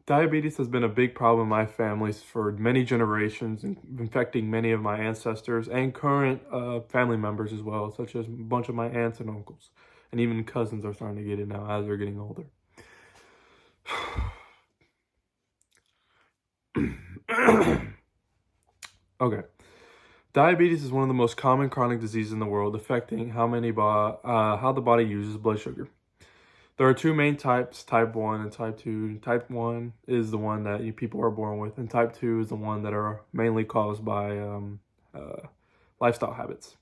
Diabetes has been a big problem in my family for many generations, infecting many of my ancestors and current family members as well, such as a bunch of my aunts and uncles. And even cousins are starting to get it now as they're getting older. Okay. Diabetes is one of the most common chronic diseases in the world, affecting how the body uses blood sugar. There are two main types, type 1 and type 2. Type 1 is the one that people are born with, and type 2 is the one that are mainly caused by lifestyle habits.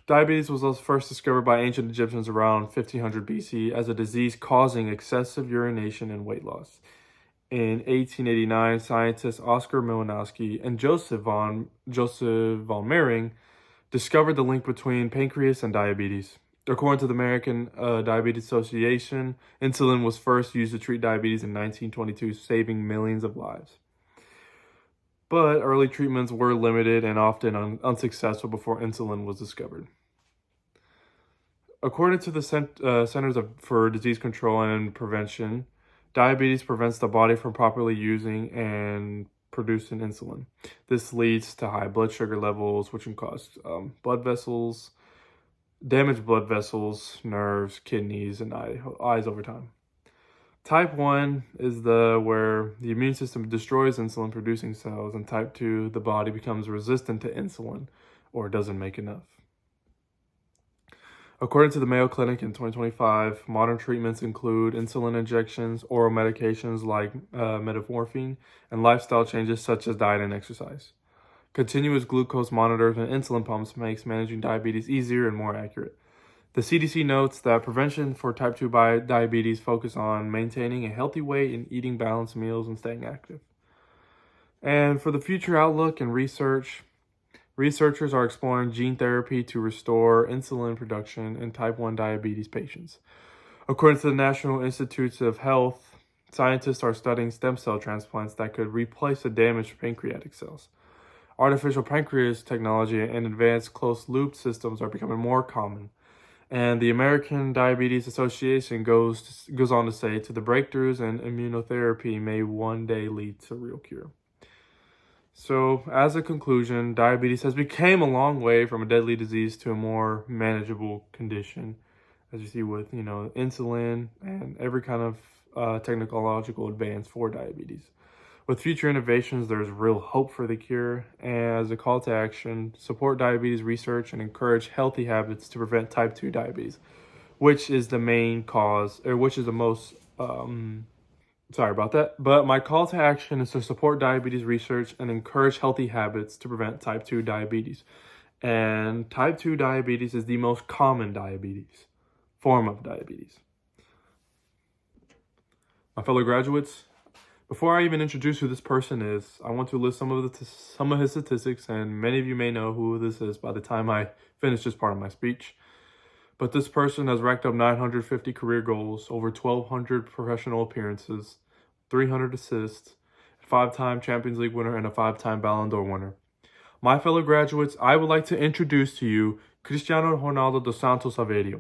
Diabetes was also first discovered by ancient Egyptians around 1500 BC as a disease causing excessive urination and weight loss. In 1889, scientists Oscar Malinowski and Joseph von Mering discovered the link between pancreas and diabetes. According to the American Diabetes Association, insulin was first used to treat diabetes in 1922, saving millions of lives. But early treatments were limited and often unsuccessful before insulin was discovered. According to the Centers for Disease Control and Prevention, diabetes prevents the body from properly using and producing insulin. This leads to high blood sugar levels, which can cause damaged blood vessels, nerves, kidneys, and eyes over time. Type 1 is where the immune system destroys insulin-producing cells, and type 2, the body becomes resistant to insulin or doesn't make enough. According to the Mayo Clinic in 2025, modern treatments include insulin injections, oral medications like metformin, and lifestyle changes such as diet and exercise. Continuous glucose monitors and insulin pumps makes managing diabetes easier and more accurate. The CDC notes that prevention for type 2 diabetes focus on maintaining a healthy weight and eating balanced meals and staying active. And for the future outlook and research, researchers are exploring gene therapy to restore insulin production in type 1 diabetes patients. According to the National Institutes of Health, scientists are studying stem cell transplants that could replace the damaged pancreatic cells. Artificial pancreas technology and advanced closed-loop systems are becoming more common. And the American Diabetes Association goes on to say, the breakthroughs in immunotherapy may one day lead to real cure. So, as a conclusion, diabetes has become a long way from a deadly disease to a more manageable condition, as you see with, insulin and every kind of technological advance for diabetes. With future innovations, there's real hope for the cure. And as a call to action, support diabetes research and encourage healthy habits to prevent type 2 diabetes, which is the main cause, or which is the most, sorry about that. But my call to action is to support diabetes research and encourage healthy habits to prevent type 2 diabetes. And type 2 diabetes is the most common form of diabetes. My fellow graduates, before I even introduce who this person is, I want to list some of his statistics, and many of you may know who this is by the time I finish this part of my speech. But this person has racked up 950 career goals, over 1,200 professional appearances, 300 assists, 5-time Champions League winner, and a 5-time Ballon d'Or winner. My fellow graduates, I would like to introduce to you Cristiano Ronaldo dos Santos Aveiro.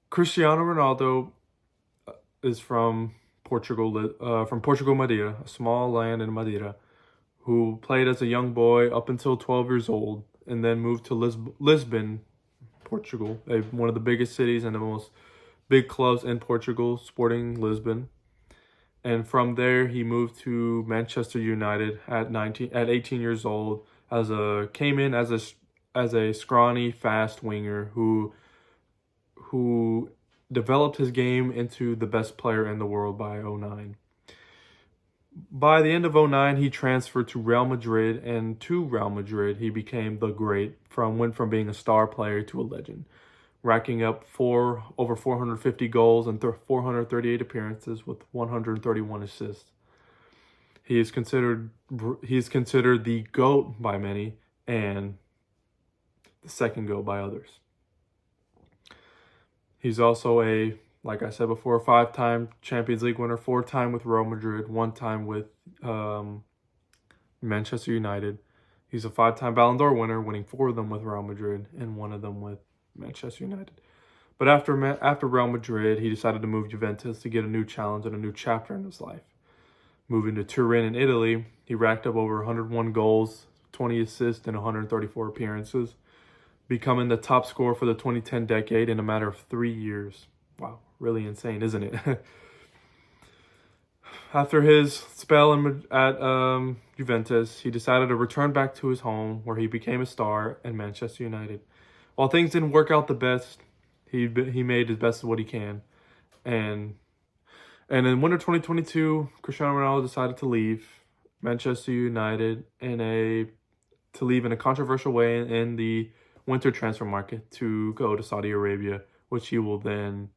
Cristiano Ronaldo is from Portugal, Madeira, a small land in Madeira, who played as a young boy up until 12 years old, and then moved to Lisbon, Portugal, one of the biggest cities and the most big clubs in Portugal, Sporting Lisbon. And from there, he moved to Manchester United at 18 years old. Came in as a scrawny, fast winger who developed his game into the best player in the world by 2009. By the end of 2009, he transferred to Real Madrid, and to Real Madrid, he became the great, went from being a star player to a legend, racking up over 450 goals and 438 appearances with 131 assists. He is considered the GOAT by many and the second GOAT by others. He's also like I said before, 5-time Champions League winner, 4-time with Real Madrid, 1-time with Manchester United. He's a 5-time Ballon d'Or winner, winning 4 of them with Real Madrid and 1 of them with Manchester United. But after Real Madrid, he decided to move Juventus to get a new challenge and a new chapter in his life. Moving to Turin in Italy, he racked up over 101 goals, 20 assists, and 134 appearances, becoming the top scorer for the 2010 decade in a matter of 3 years. Wow, really insane, isn't it? After his spell at Juventus, he decided to return back to his home, where he became a star in Manchester United. While things didn't work out the best, he made his best of what he can. And in winter 2022, Cristiano Ronaldo decided to leave Manchester United in a controversial way in the winter transfer market to go to Saudi Arabia, which he will then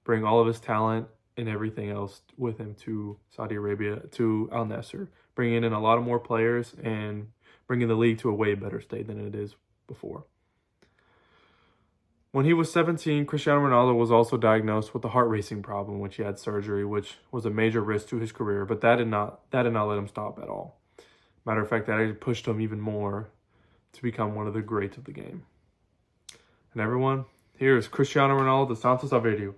bring all of his talent and everything else with him to Saudi Arabia, to Al Nassr, bringing in a lot of more players and bringing the league to a way better state than it is before. When he was 17, Cristiano Ronaldo was also diagnosed with a heart racing problem, which he had surgery, which was a major risk to his career, but that did not let him stop at all. Matter of fact, that actually pushed him even more to become one of the greats of the game. And everyone, here is Cristiano Ronaldo dos Santos Aveiro.